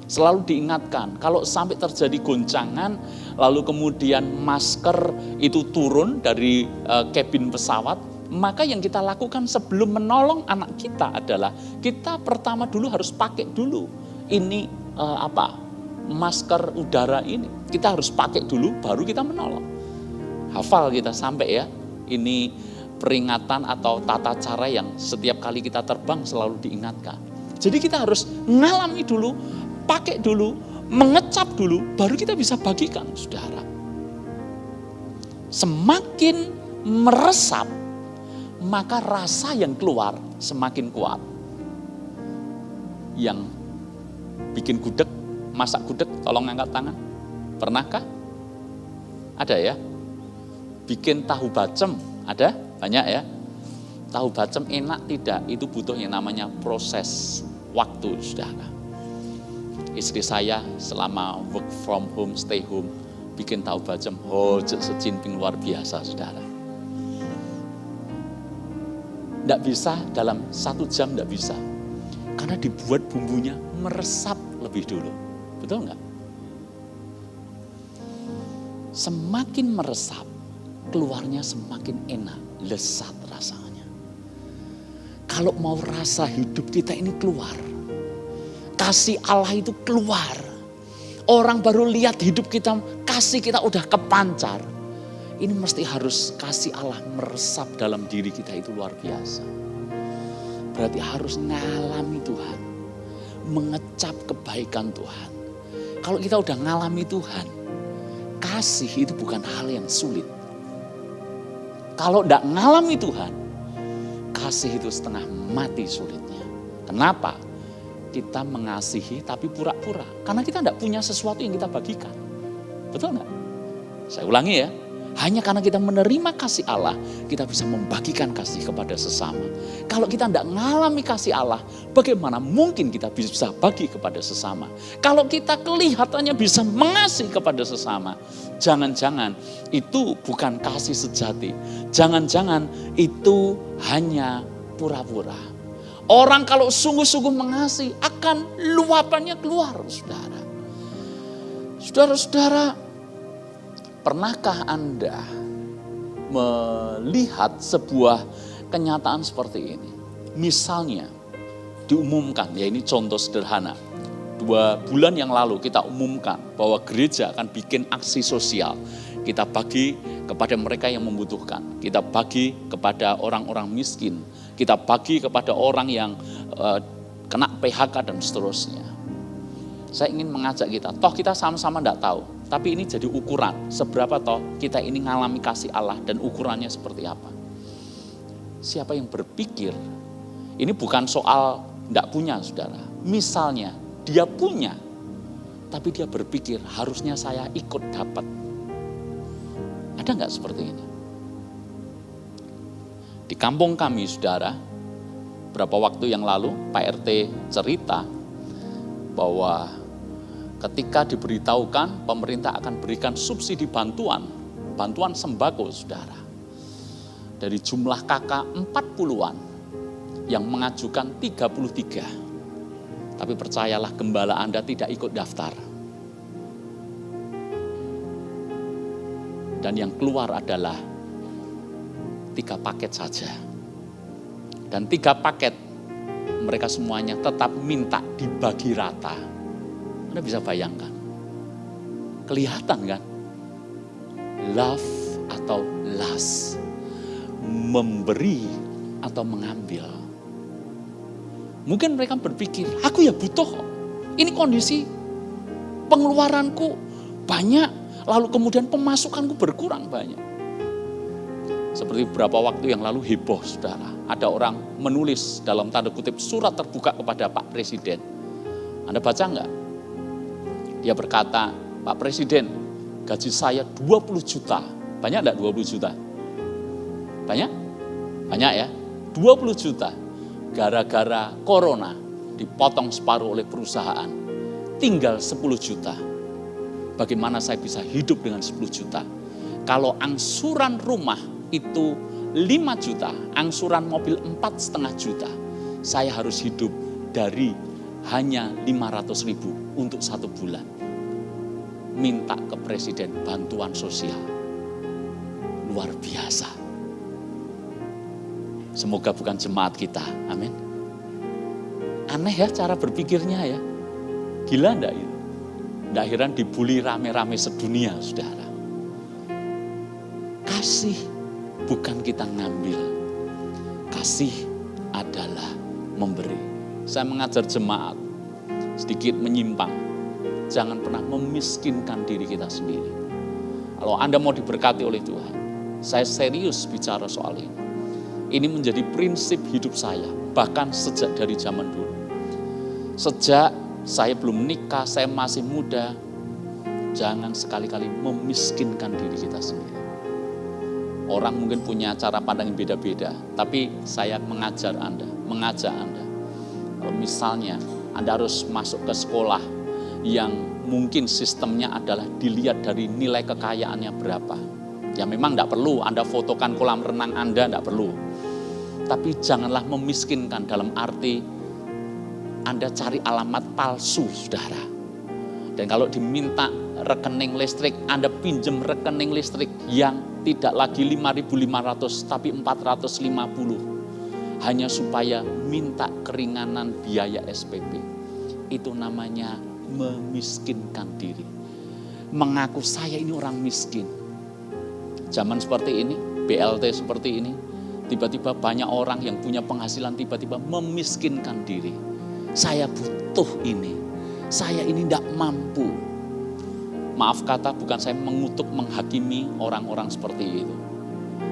S1: Selalu diingatkan, kalau sampai terjadi goncangan, lalu kemudian masker itu turun dari kabin pesawat, maka yang kita lakukan sebelum menolong anak kita adalah kita pertama dulu harus pakai dulu ini masker udara ini. Kita harus pakai dulu baru kita menolong. Hafal kita sampai ya, ini peringatan atau tata cara yang setiap kali kita terbang selalu diingatkan. Jadi kita harus mengalami dulu, pakai dulu, mengecap dulu, baru kita bisa bagikan, saudara. Semakin meresap, maka rasa yang keluar semakin kuat. Yang bikin gudeg, masak gudeg, tolong angkat tangan. Pernahkah? Ada ya? Bikin tahu bacem, ada? Banyak ya? Tahu bacem enak tidak? Itu butuh yang namanya proses waktu, saudara. Istri saya selama work from home, stay home, bikin tahu bacem, sejinping luar biasa, saudara. Tidak bisa dalam 1 jam, tidak bisa. Karena dibuat bumbunya meresap lebih dulu. Betul enggak? Semakin meresap, keluarnya semakin enak, lezat rasanya. Kalau mau rasa hidup kita ini keluar, kasih Allah itu keluar. Orang baru lihat hidup kita, kasih kita udah kepancar. Ini mesti harus kasih Allah meresap dalam diri kita, itu luar biasa. Berarti harus ngalami Tuhan, mengecap kebaikan Tuhan. Kalau kita udah ngalami Tuhan, kasih itu bukan hal yang sulit. Kalau tidak ngalami Tuhan, kasih itu setengah mati sulitnya. Kenapa? Kita mengasihi tapi pura-pura. Karena kita tidak punya sesuatu yang kita bagikan. Betul nggak? Saya ulangi ya. Hanya karena kita menerima kasih Allah, kita bisa membagikan kasih kepada sesama. Kalau kita tidak mengalami kasih Allah, bagaimana mungkin kita bisa bagi kepada sesama? Kalau kita kelihatannya bisa mengasihi kepada sesama, jangan-jangan itu bukan kasih sejati. Jangan-jangan itu hanya pura-pura. Orang kalau sungguh-sungguh mengasihi akan luapannya keluar, saudara. Saudara-saudara, pernahkah Anda melihat sebuah kenyataan seperti ini? Misalnya diumumkan, ya ini contoh sederhana. 2 bulan yang lalu kita umumkan bahwa gereja akan bikin aksi sosial. Kita bagi kepada mereka yang membutuhkan. Kita bagi kepada orang-orang miskin. Kita bagi kepada orang yang kena PHK dan seterusnya. Saya ingin mengajak kita, toh kita sama-sama tidak tahu. Tapi ini jadi ukuran, seberapa toh kita ini ngalami kasih Allah dan ukurannya seperti apa. Siapa yang berpikir, ini bukan soal tidak punya, saudara. Misalnya dia punya, tapi dia berpikir harusnya saya ikut dapat. Ada nggak seperti ini? Di kampung kami, saudara, beberapa waktu yang lalu Pak RT cerita bahwa ketika diberitahukan pemerintah akan berikan subsidi bantuan sembako, saudara. Dari jumlah kakak 40-an yang mengajukan 33. Tapi percayalah, gembala Anda tidak ikut daftar. Dan yang keluar adalah 3 paket saja. Dan 3 paket mereka semuanya tetap minta dibagi rata. Anda bisa bayangkan. Kelihatan kan? Love atau lust. Memberi atau mengambil. Mungkin mereka berpikir, aku ya butuh kok. Ini kondisi pengeluaranku banyak, lalu kemudian pemasukanku berkurang banyak. Seperti beberapa waktu yang lalu heboh saudara, ada orang menulis dalam tanda kutip surat terbuka kepada Pak Presiden. Anda baca enggak? Dia berkata, Pak Presiden, gaji saya 20 juta. Banyak enggak 20 juta? Banyak? Banyak ya? 20 juta. Gara-gara corona dipotong separuh oleh perusahaan. Tinggal 10 juta. Bagaimana saya bisa hidup dengan 10 juta? Kalau angsuran rumah itu 5 juta, angsuran mobil 4,5 juta. Saya harus hidup dari hanya 500 ribu untuk 1 bulan. Minta ke Presiden bantuan sosial. Luar biasa. Semoga bukan jemaat kita, amin. Aneh ya cara berpikirnya ya. Gila enggak itu? Enggak heran dibully rame-rame sedunia, saudara. Kasih bukan kita ngambil. Kasih adalah memberi. Saya mengajar jemaat, sedikit menyimpang. Jangan pernah memiskinkan diri kita sendiri. Kalau Anda mau diberkati oleh Tuhan, saya serius bicara soal ini. Ini menjadi prinsip hidup saya, bahkan sejak dari zaman dulu. Sejak saya belum menikah, saya masih muda, jangan sekali-kali memiskinkan diri kita sendiri. Orang mungkin punya cara pandang yang beda-beda, tapi saya mengajak Anda. Kalau misalnya Anda harus masuk ke sekolah yang mungkin sistemnya adalah dilihat dari nilai kekayaannya berapa. Ya memang tidak perlu Anda fotokan kolam renang Anda, tidak perlu. Tapi janganlah memiskinkan dalam arti Anda cari alamat palsu, saudara. Dan kalau diminta rekening listrik, Anda pinjam rekening listrik yang tidak lagi 5.500 tapi 450. Hanya supaya minta keringanan biaya SPP. Itu namanya memiskinkan diri. Mengaku saya ini orang miskin. Zaman seperti ini, BLT seperti ini, tiba-tiba banyak orang yang punya penghasilan tiba-tiba memiskinkan diri. Saya butuh ini, saya ini tidak mampu. Maaf kata, bukan saya mengutuk menghakimi orang-orang seperti itu.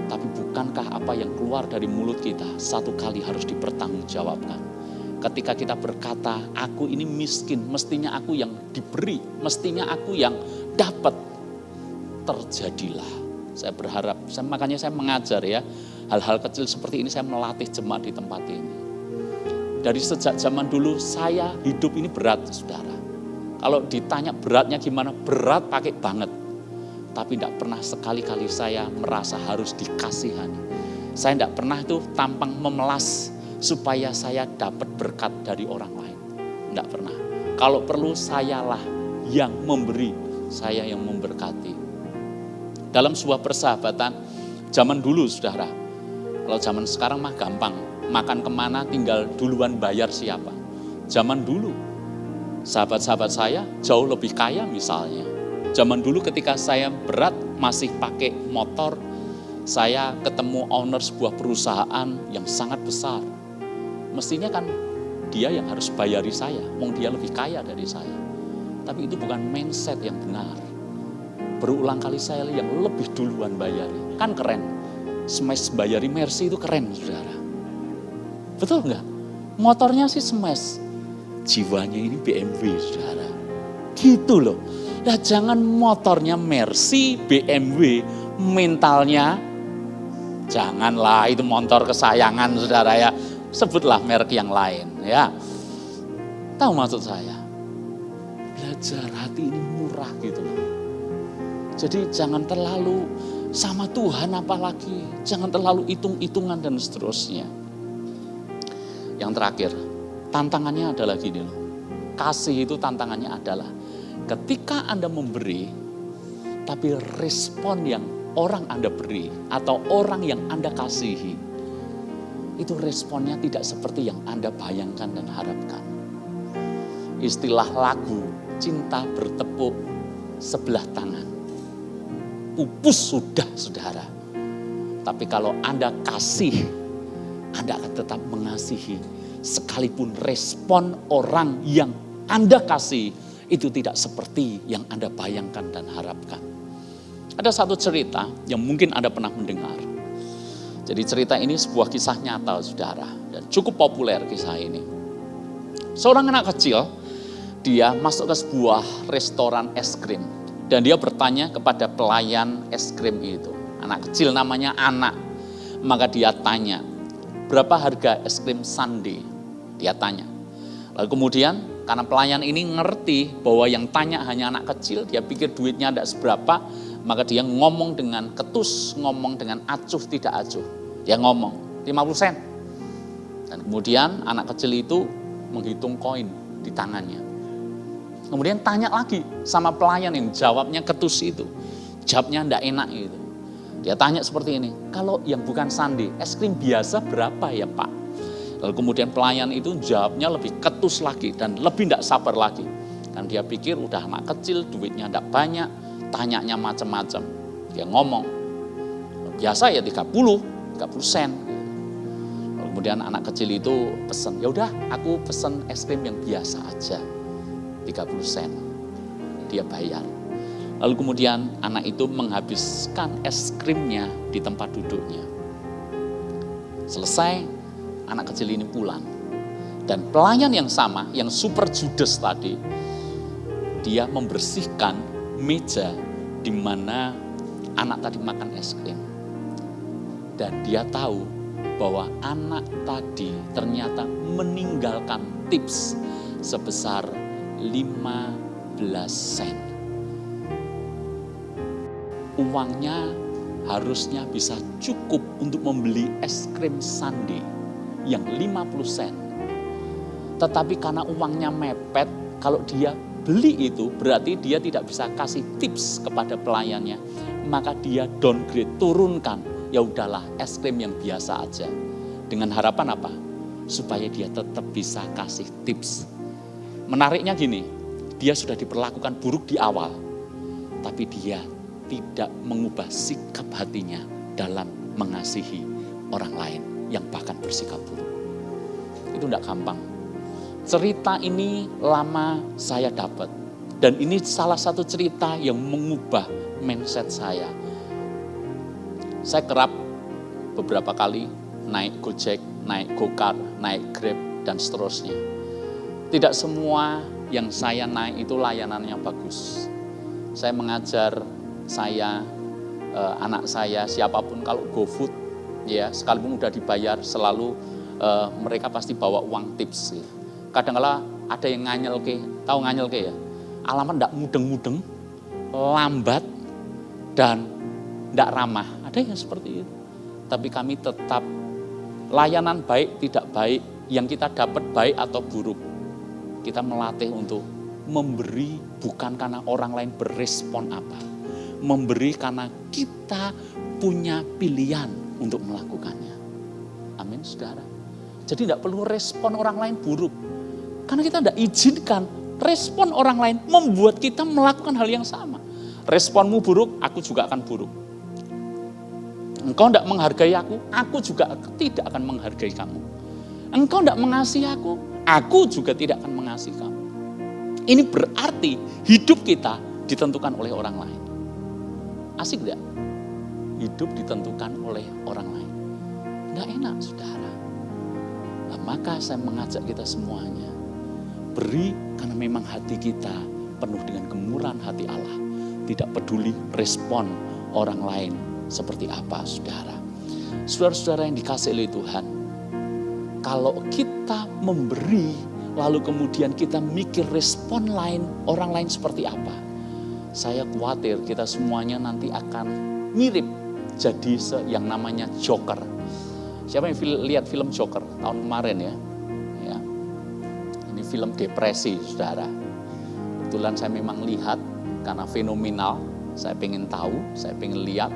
S1: Tapi bukankah apa yang keluar dari mulut kita satu kali harus dipertanggungjawabkan. Ketika kita berkata, aku ini miskin, mestinya aku yang diberi, mestinya aku yang dapat. Terjadilah. Saya berharap, makanya saya mengajar ya, hal-hal kecil seperti ini saya melatih jemaat di tempat ini. Dari sejak zaman dulu saya hidup ini berat, saudara. Kalau ditanya beratnya gimana, berat pakai banget. Tapi tidak pernah sekali-kali saya merasa harus dikasihani. Saya tidak pernah itu tampang memelas supaya saya dapat berkat dari orang lain. Tidak pernah. Kalau perlu sayalah yang memberi, saya yang memberkati. Dalam sebuah persahabatan, zaman dulu saudara, kalau zaman sekarang mah gampang. Makan kemana tinggal duluan bayar siapa. Zaman dulu, sahabat-sahabat saya jauh lebih kaya misalnya. Zaman dulu ketika saya berat masih pakai motor, saya ketemu owner sebuah perusahaan yang sangat besar. Mestinya kan dia yang harus bayari saya, wong dia lebih kaya dari saya. Tapi itu bukan mindset yang benar. Berulang kali saya yang lebih duluan bayari. Kan keren, smash bayari Mercy itu keren saudara. Betul enggak? Motornya sih smash, jiwanya ini BMW saudara. Gitu loh. Nah jangan motornya Mercy, BMW, mentalnya janganlah itu motor kesayangan saudara ya. Sebutlah merek yang lain ya. Tahu maksud saya? Belajar hati ini murah gitu loh. Jadi jangan terlalu sama Tuhan apalagi. Jangan terlalu hitung-hitungan dan seterusnya. Yang terakhir, tantangannya adalah gini loh. Kasih itu tantangannya adalah ketika Anda memberi, tapi respon yang orang Anda beri atau orang yang Anda kasihi, itu responnya tidak seperti yang Anda bayangkan dan harapkan. Istilah lagu, cinta bertepuk sebelah tangan. Pupus sudah saudara. Tapi kalau Anda kasih, Anda akan tetap mengasihi. Sekalipun respon orang yang Anda kasih itu tidak seperti yang Anda bayangkan dan harapkan. Ada satu cerita yang mungkin Anda pernah mendengar. Jadi cerita ini sebuah kisah nyata, saudara, dan cukup populer kisah ini. Seorang anak kecil, dia masuk ke sebuah restoran es krim dan dia bertanya kepada pelayan es krim itu. Anak kecil namanya Anak. Maka dia tanya, berapa harga es krim sundae? Dia tanya. Lalu kemudian karena pelayan ini ngerti bahwa yang tanya hanya anak kecil, dia pikir duitnya tidak seberapa, maka dia ngomong dengan ketus, ngomong dengan acuh tidak acuh. Dia ngomong 50 sen. Dan kemudian anak kecil itu menghitung koin di tangannya. Kemudian tanya lagi sama pelayan yang jawabnya ketus itu. Jawabnya tidak enak itu. Dia tanya seperti ini, kalau yang bukan sundae, es krim biasa berapa ya Pak? Lalu kemudian pelayan itu jawabnya lebih ketus lagi dan lebih tidak sabar lagi. Dan dia pikir udah anak kecil, duitnya tidak banyak, tanyanya macam-macam. Dia ngomong, biasa ya 30 sen. Lalu kemudian anak kecil itu pesen, ya udah aku pesen es krim yang biasa aja, 30 sen. Dia bayar. Lalu kemudian anak itu menghabiskan es krimnya di tempat duduknya. Selesai, anak kecil ini pulang. Dan pelayan yang sama, yang super judes tadi, dia membersihkan meja di mana anak tadi makan es krim. Dan dia tahu bahwa anak tadi ternyata meninggalkan tips sebesar 15 sen. Uangnya harusnya bisa cukup untuk membeli es krim sundae yang 50 sen. Tetapi karena uangnya mepet, kalau dia beli itu berarti dia tidak bisa kasih tips kepada pelayannya. Maka dia downgrade, turunkan. Ya udahlah, es krim yang biasa aja. Dengan harapan apa? Supaya dia tetap bisa kasih tips. Menariknya gini, dia sudah diperlakukan buruk di awal. Tapi dia tidak mengubah sikap hatinya dalam mengasihi orang lain yang bahkan bersikap buruk. Itu tidak gampang. Cerita ini lama saya dapat. Dan ini salah satu cerita yang mengubah mindset saya. Saya kerap beberapa kali naik Gojek, naik Gokar, naik Grab, dan seterusnya. Tidak semua yang saya naik itu layanannya bagus. Saya mengajar anak saya, siapapun kalau GoFood, ya sekalipun udah dibayar, selalu mereka pasti bawa uang tips. Ya. Kadang-kala ada yang nganyel ke, tahu nganyel ke ya? Alamat ndak mudeng-mudeng, lambat, dan ndak ramah. Ada yang seperti itu. Tapi kami tetap layanan baik tidak baik, yang kita dapat baik atau buruk. Kita melatih untuk memberi bukan karena orang lain berespon apa. Memberi karena kita punya pilihan untuk melakukannya. Amin, saudara. Jadi tidak perlu respon orang lain buruk. Karena kita tidak izinkan respon orang lain membuat kita melakukan hal yang sama. Responmu buruk, aku juga akan buruk. Engkau tidak menghargai aku juga tidak akan menghargai kamu. Engkau tidak mengasihi aku juga tidak akan mengasihi kamu. Ini berarti hidup kita ditentukan oleh orang lain. Asik tidak? Hidup ditentukan oleh orang lain. Tidak enak, saudara. Nah, maka saya mengajak kita semuanya. Beri karena memang hati kita penuh dengan kemurahan hati Allah. Tidak peduli respon orang lain seperti apa, saudara. Saudara-saudara yang dikasihi oleh Tuhan. Kalau kita memberi, lalu kemudian kita mikir respon lain, orang lain seperti apa. Saya khawatir kita semuanya nanti akan mirip jadi yang namanya Joker. Siapa yang lihat film Joker tahun kemarin ya? Ini film depresi, saudara. Kebetulan saya memang lihat karena fenomenal. Saya pengen tahu, saya pengen lihat.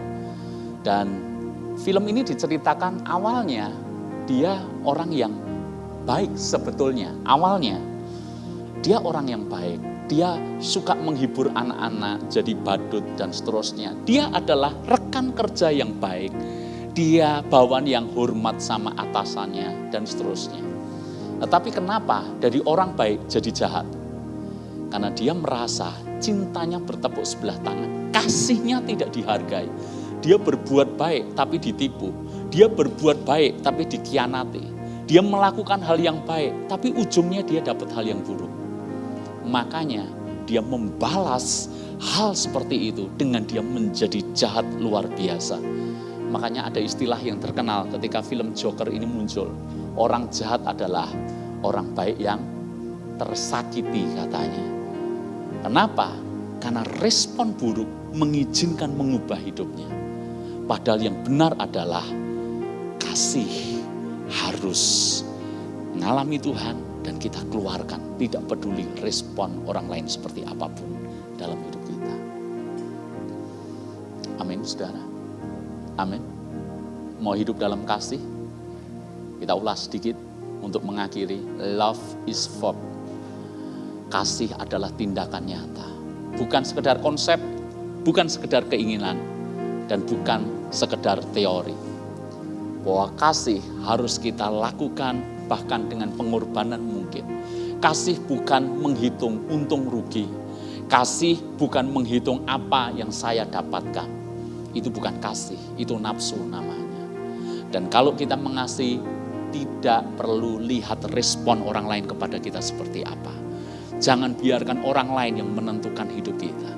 S1: Dan film ini diceritakan awalnya dia orang yang baik sebetulnya. Awalnya dia orang yang baik. Dia suka menghibur anak-anak, jadi badut dan seterusnya. Dia adalah rekan kerja yang baik. Dia bawahan yang hormat sama atasannya dan seterusnya. Tetapi kenapa dari orang baik jadi jahat? Karena dia merasa cintanya bertepuk sebelah tangan. Kasihnya tidak dihargai. Dia berbuat baik tapi ditipu. Dia berbuat baik tapi dikhianati. Dia melakukan hal yang baik tapi ujungnya dia dapat hal yang buruk. Makanya dia membalas hal seperti itu dengan dia menjadi jahat luar biasa. Makanya ada istilah yang terkenal ketika film Joker ini muncul. Orang jahat adalah orang baik yang tersakiti katanya. Kenapa? Karena respon buruk mengizinkan mengubah hidupnya. Padahal yang benar adalah kasih harus mengalami Tuhan dan kita keluarkan. Tidak peduli respon orang lain seperti apapun dalam hidup kita. Amin, saudara. Amin. Mau hidup dalam kasih? Kita ulas sedikit untuk mengakhiri. Love is verb. Kasih adalah tindakan nyata. Bukan sekedar konsep, bukan sekedar keinginan, dan bukan sekedar teori. Bahwa kasih harus kita lakukan bahkan dengan pengorbanan mungkin. Kasih bukan menghitung untung rugi. Kasih bukan menghitung apa yang saya dapatkan. Itu bukan kasih, itu nafsu namanya. Dan kalau kita mengasihi, tidak perlu lihat respon orang lain kepada kita seperti apa. Jangan biarkan orang lain yang menentukan hidup kita.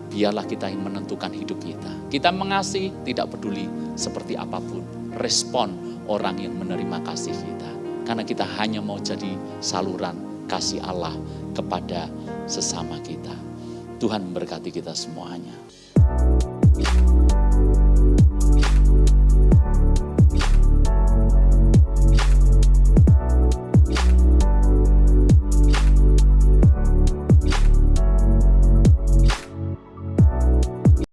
S1: Biarlah kita yang menentukan hidup kita. Kita mengasihi tidak peduli seperti apapun respon orang yang menerima kasih kita. Karena kita hanya mau jadi saluran kasih Allah kepada sesama kita. Tuhan memberkati kita semuanya.